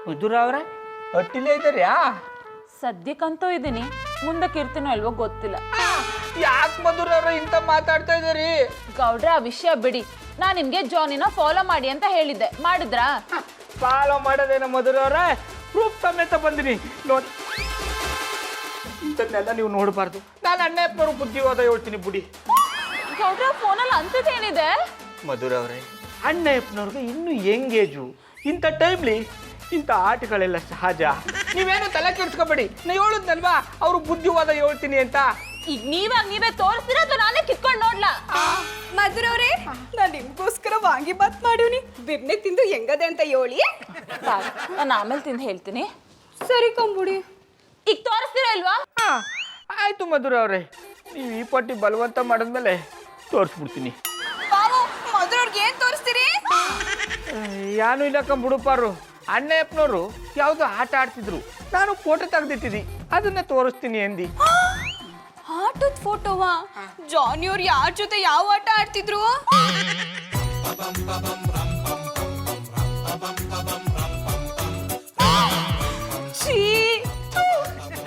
ಮಧುರ ಅವ್ರೆ ಹೊಟ್ಟಿಲೇ ಇದ್ದಾರ್ಯಾ? ಸದ್ಯಕ್ಕಂತೂ ಇದೀನಿ, ಮುಂದಕ್ಕೆ ಇರ್ತೀನೋ ಇಲ್ವೋ ಗೊತ್ತಿಲ್ಲ. ಯಾಕೆ ಮಧುರ ಅವ್ರೆ ಇಂತ ಮಾತಾಡ್ತಾ ಇದ್ದೀರಿ? ಗೌಡ್ರೆ ಆ ವಿಷಯ ಬಿಡಿ, ನಾ ನಿಮ್ಗೆ ಜಾನಿನ ಫಾಲೋ ಮಾಡಿ ಅಂತ ಹೇಳಿದ್ದೆ, ಮಾಡಿದ್ರಾ? ಫಾಲೋ ಮಾಡೋದೇನ ಮಧುರ ಅವ್ರೆ, ಪ್ರೂಫ್ ಸಮೇತ ಬಂದಿನಿ ನೋಡಿ. ಇಂಥದ್ನೆಲ್ಲ ನೀವು ನೋಡಬಾರ್ದು. ನಾನು ಅಣ್ಣಪ್ಪನವ್ರು ಬುದ್ಧಿವಾದ ಹೇಳ್ತೀನಿ ಬಿಡಿ. ಗೌಡ್ರೆ ಫೋನಲ್ಲಿ ಅಂತದೇನಿದೆ? ಮಧುರ ಅವರೇ, ಅಣ್ಣಪ್ಪನವ್ರಿಗೆ ಇನ್ನೂ ಎಂಗೇಜು. ಇಂಥ ಟೈಮ್ಲಿ ಇಂಥ ಆಟಗಳೆಲ್ಲ ಸಹಜ. ನೀವೇನು ತಲೆ ಕೆಡ್ಸ್ಕೊಬೇಡಿ. ನಾ ಹೇಳುದ್ನಲ್ವಾ ಅವರು ಬುದ್ಧಿವಾದ ಹೇಳ್ತೀನಿ ಅಂತ. ಈಗ ನೀವೇ ತೋರಿಸ್ತೀರ ಅಥವಾ ನಾನೇ ಕಿತ್ಕೊಂಡು ನೋಡ್ಲಾ? ಮಧುರವ್ರೆ, ನಾನು ನಿಮ್ಗೋಸ್ಕರ ವಾಂಗಿಬಾತ್ ಮಾಡೀನಿ, ಬಿರ್ನೆ ತಿಂದು ಹೆಂಗದೆ ಅಂತ ಹೇಳಿ. ನಾನು ಆಮೇಲೆ ತಿಂದು ಹೇಳ್ತೀನಿ. ಸರಿ ಕಂಬುಡಿ. ಈಗ ತೋರಿಸ್ತೀರಾ ಇಲ್ವಾ? ಆಯ್ತು ಮಧುರ ಅವರೇ, ನೀವು ಈ ಪಟ್ಟಿ ಬಲವಂತ ಮಾಡಿದ್ಮೇಲೆ ತೋರಿಸ್ಬಿಡ್ತೀನಿ. ಮಧುರವ್ರಿಗೆ ಏನ್ ತೋರಿಸ್ತೀರಿ? ಯಾನು ಇಲ್ಲ ಕಂಬಿಡುಪಾರು. ಅಣ್ಣಪ್ಪನವರು ಯಾವುದೋ ಆಟ ಆಡ್ತಿದ್ರು, ನಾನು ಫೋಟೋ ತೆಗೆದಿಟ್ಟಿದ್ದಿ, ಅದನ್ನ ತೋರಿಸ್ತೀನಿ ಎಂದಿ. ಆಟದ ಫೋಟೋವಾ? ಜಾನಿಯವ್ರು ಯಾರ ಜೊತೆ ಯಾವ ಆಟ ಆಡ್ತಿದ್ರು?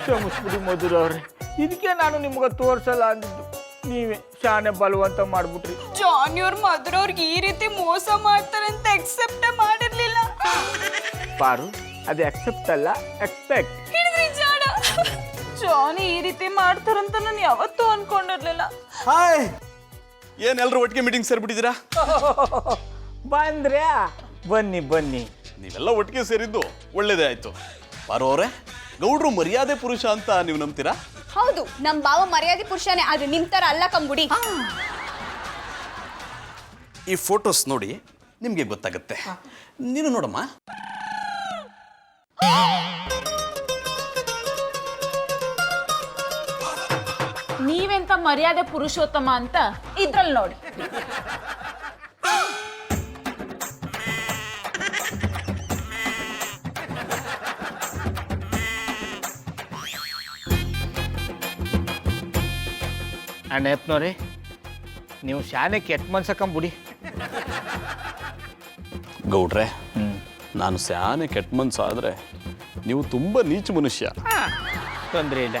ಕ್ಷಮಿಸ್ಬಿಡಿ ಮಧುರ ಅವ್ರೆ, ಇದಕ್ಕೆ ನಾನು ನಿಮ್ಗೆ ತೋರಿಸಲ್ಲ ಅಂದಿದ್ದು. ನೀವೇ ಶಾನೆ ಬಲವಂತ ಮಾಡ್ಬಿಟ್ರಿ. ಜಾನಿಯವ್ರು ಮಧುರವ್ರಿಗೆ ಈ ರೀತಿ ಮೋಸ ಮಾಡ್ತಾರೆ ಅಂತ ಎಕ್ಸೆಪ್ಟ್ ಮಾಡಿರ್ಲಿಲ್ಲ. ಪಾರು, ಅದು ಎಕ್ಸೆಪ್ಟ್ ಅಲ್ಲ, ಎಕ್ಸ್ಪೆಕ್ಟ್. ಜಾನಿ ಈ ರೀತಿ ಮಾಡ್ತಾರಂತ ನಾನು ಯಾವತ್ತೂ ಅನ್ಕೊಂಡಿರ್ಲಿಲ್ಲ. ಹಾಯ್, ಏನ್ ಎಲ್ರು ಒಟ್ಟಿಗೆ ಮೀಟಿಂಗ್ ಸೇರ್ಬಿಟ್ಟಿದ್ದೀರಾ? ಬಂದ್ರ್ಯಾ? ಬನ್ನಿ ಬನ್ನಿ. ನೀವೆಲ್ಲ ಒಟ್ಟಿಗೆ ಸೇರಿದ್ದು ಒಳ್ಳೇದೇ ಆಯ್ತು. ಪಾರು ಅವರೇ, ಗೌಡ್ರು ಮರ್ಯಾದೆ ಪುರುಷ ಅಂತ ನೀವು ನಂಬ್ತೀರಾ? ಹೌದು, ನಮ್ ಬಾವ ಮರ್ಯಾದೆ ಪುರುಷನೇ, ಆದ್ರೆ ನಿಮ್ ತರ ಅಲ್ಲ ಕಂಬುಡಿ. ಈ ಫೋಟೋಸ್ ನೋಡಿ ನಿಮ್ಗೆ ಗೊತ್ತಾಗುತ್ತೆ. ನೀನು ನೋಡಮ್ಮ. ನೀವೆಂತ ಮರ್ಯಾದೆ ಪುರುಷೋತ್ತಮ ಅಂತ ಇದ್ರಲ್ಲಿ ನೋಡಿ. ಅಣ್ಣಪ್ಪನವ್ರೆ, ನೀವು ಶಾನೆ ಕೆಟ್ಟ ಮನ್ಸಕ್ಕಂಬಿಡಿ. ಗೌಡ್ರೆ, ನಾನು ಸ್ಯಾನೆ ಕೆಟ್ಟ ಮನ್ಸು ಆದ್ರೆ ನೀವು ತುಂಬಾ ನೀಚ ಮನುಷ್ಯ. ತೊಂದರೆ ಇಲ್ಲ.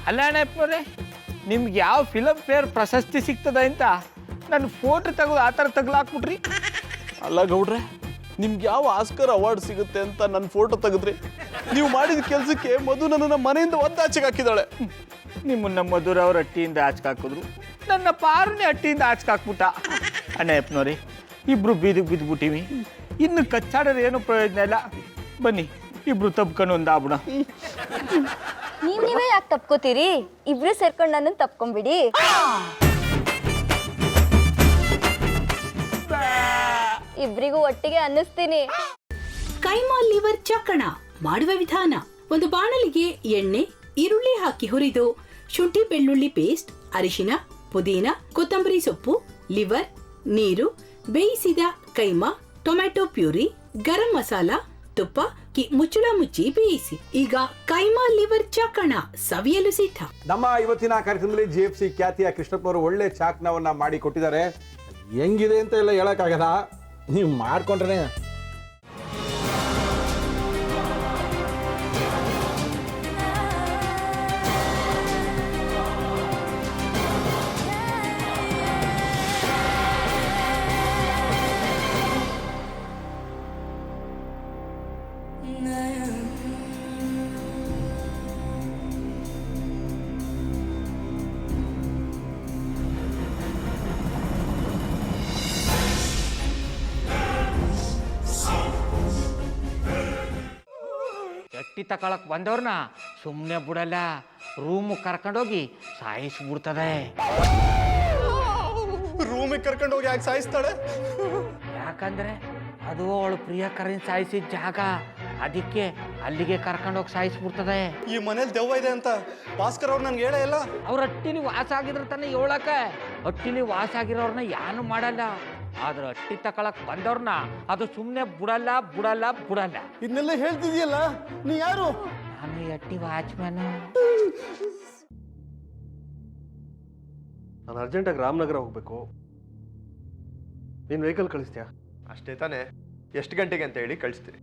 ಅಲ್ಲ ಅಣ್ಣಪ್ಪನವ್ರೆ, ನಿಮ್ಗೆ ಯಾವ ಫಿಲಮ್ ಫೇರ್ ಪ್ರಶಸ್ತಿ ಸಿಗ್ತದೆ ಅಂತ ನನ್ನ ಫೋಟೋ ತೆಗೆದು ಆ ಥರ ತಗ್ಲಾಕ್ಬಿಟ್ರಿ. ಅಲ್ಲ ಗೌಡ್ರೆ, ನಿಮ್ಗೆ ಯಾವ ಆಸ್ಕರ್ ಅವಾರ್ಡ್ ಸಿಗುತ್ತೆ ಅಂತ ನನ್ನ ಫೋಟೋ ತೆಗೆದ್ರಿ. ನೀವು ಮಾಡಿದ ಕೆಲಸಕ್ಕೆ ಮಧು ನನ್ನನ್ನು ಮನೆಯಿಂದ ಒದ್ದಾಚೆಗೆ ಹಾಕಿದಾಳೆ. ನಿಮ್ಮನ್ನ ಮಧುರ ಅವ್ರ ಹಟ್ಟಿಯಿಂದ ಆಚಕಾಕಿದ್ರು, ನನ್ನ ಪಾರುನೇ ಹಟ್ಟಿಯಿಂದ ಆಚಕಾಕ್ಬಿಟ್ಟ. ಅಣ್ಣಪ್ಪನವ್ರೆ, ಇಬ್ರು ಬೀದಿಗೆ ಬಿದ್ದುಬಿಟ್ಟಿವಿ. ಇನ್ನು ಕಚ್ಚಾಡೋದು ಏನು ಪ್ರಯೋಜನ ಇಲ್ಲ. ಬನ್ನಿ ಇಬ್ರು ತಪ್ಕೊಂಡು ಒಂದಾಗ್ಬಿಡ. ನೀವೇ ಯಾಕೆ ತಪ್ಕೋತೀರಿ? ಇಬ್ರು ಸೇರ್ಕೊಂಡು ನನ್ನನ್ನು ತಪ್ಕೊಂಡ್ಬಿಡಿ. ಇಬ್ರಿಗೂ ಒಟ್ಟಿಗೆ ಅನ್ನಿಸ್ತೀನಿ. ಕೈಮಾ ಲಿವರ್ ಚಕ್ಕಣ ಮಾಡುವ ವಿಧಾನ: ಒಂದು ಬಾಣಲಿಗೆ ಎಣ್ಣೆ, ಈರುಳ್ಳಿ ಹಾಕಿ ಹುರಿದು ಶುಂಠಿ ಬೆಳ್ಳುಳ್ಳಿ ಪೇಸ್ಟ್, ಅರಿಶಿನ, ಪುದೀನ, ಕೊತ್ತಂಬರಿ ಸೊಪ್ಪು, ಲಿವರ್, ನೀರು, ಬೇಯಿಸಿದ ಕೈಮಾ, ಟೊಮ್ಯಾಟೊ ಪ್ಯೂರಿ, ಗರಂ ಮಸಾಲ, ತುಪ್ಪ ಮುಚ್ಚಳ ಮುಚ್ಚಿ ಬೇಯಿಸಿ. ಈಗ ಕೈಮಾ ಲಿವರ್ ಚಾಕಣ ಸವಿಯಲು ಸಿದ್ಧ. ನಮ್ಮ ಇವತ್ತಿನ ಕಾರ್ಯಕ್ರಮದಲ್ಲಿ GFC ಖ್ಯಾತಿಯ ಕೃಷ್ಣಪ್ಪನವರು ಒಳ್ಳೆ ಚಾಕ್ನವನ್ನ ಮಾಡಿ ಕೊಟ್ಟಿದ್ದಾರೆ. ಹೆಂಗಿದೆ ಅಂತ ಎಲ್ಲ ಹೇಳಕ್ಕಾಗಲ್ಲ, ನೀವು ಮಾಡ್ಕೊಂಡ್ರೆ. ಎಟ್ಟಿ ತಕೊಳಕ್ ಬಂದವ್ರನ್ನ ಸುಮ್ಮನೆ ಬಿಡಲ್ಲ, ರೂಮ್ ಕರ್ಕೊಂಡೋಗಿ ಸಾಯಿಸ್ಬಿಡ್ತದೆ. ರೂಮಿಗೆ ಕರ್ಕೊಂಡು ಹೋಗಿ ಯಾಕೆ ಸಾಯಿಸ್ತಾಳೆ? ಯಾಕಂದ್ರೆ ಅದು ಅವಳು ಪ್ರಿಯಕರನ್ ಸಾಯಿಸಿದ ಜಾಗ, ಅದಕ್ಕೆ ಅಲ್ಲಿಗೆ ಕರ್ಕೊಂಡೋಗಿ ಸಾಯಿಸ್ಬಿಡ್ತದೆ. ಈ ಮನೇಲಿ ದೆವ್ವ ಇದೆ ಅಂತ ಭಾಸ್ಕರ್ ಅವ್ರು ನನ್ಗೆ ಹೇಳೇ ಇಲ್ಲ. ಅವ್ರ ಹಟ್ಟಿಲಿ ವಾಸ ಆಗಿದ್ರ ತಾನೆ ಹೇಳಕ. ಹಟ್ಟಿಲಿ ವಾಸ ಆಗಿರೋರ್ನ ಯಾನು ಮಾಡಲ್ಲ, ಆದ್ರೆ ಹಟ್ಟಿ ತಕೊಳಕ್ ಬಂದವ್ರನ್ನ ಅದು ಸುಮ್ಮನೆ ಬಿಡಲ್ಲ ಬಿಡಲ್ಲ ಬಿಡಲ್ಲ. ಇದನ್ನೆಲ್ಲ ಹೇಳ್ತಿದ್ಯಲ್ಲ, ನೀ ಯಾರು? ನಾನು ಹಟ್ಟಿ ವಾಚ್ಮ್ಯಾನ್. ನಾನು ಅರ್ಜೆಂಟಾಗಿ ರಾಮನಗರ ಹೋಗ್ಬೇಕು. ನೀನು ವೆಹಿಕಲ್ ಕಳಿಸ್ತೀಯಾ? ಅಷ್ಟೇ ತಾನೇ? ಎಷ್ಟು ಗಂಟೆಗೆ ಅಂತ ಹೇಳಿ ಕಳಿಸ್ತೀರಿ.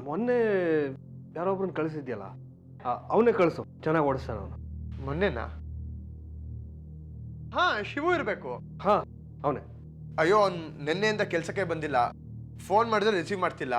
ಮೊನ್ನೆ ಯಾರೊಬ್ರನ್ನ ಕಳಿಸಿದ್ಯಲ್ಲ ಅವನೇ ಕಳಿಸು, ಚೆನ್ನಾಗಿ ಓಡಿಸ್ತಾನ ಅವನು. ಮೊನ್ನೆನಾ? ಹಾ, ಶಿವು ಇರಬೇಕು. ಹಾ, ಅವನೇ. ಅಯ್ಯೋ, ಅವ್ನು ನಿನ್ನೆಯಿಂದ ಕೆಲಸಕ್ಕೆ ಬಂದಿಲ್ಲ. ಫೋನ್ ಮಾಡಿದ್ರೆ ರಿಸೀವ್ ಮಾಡ್ತಿಲ್ಲ.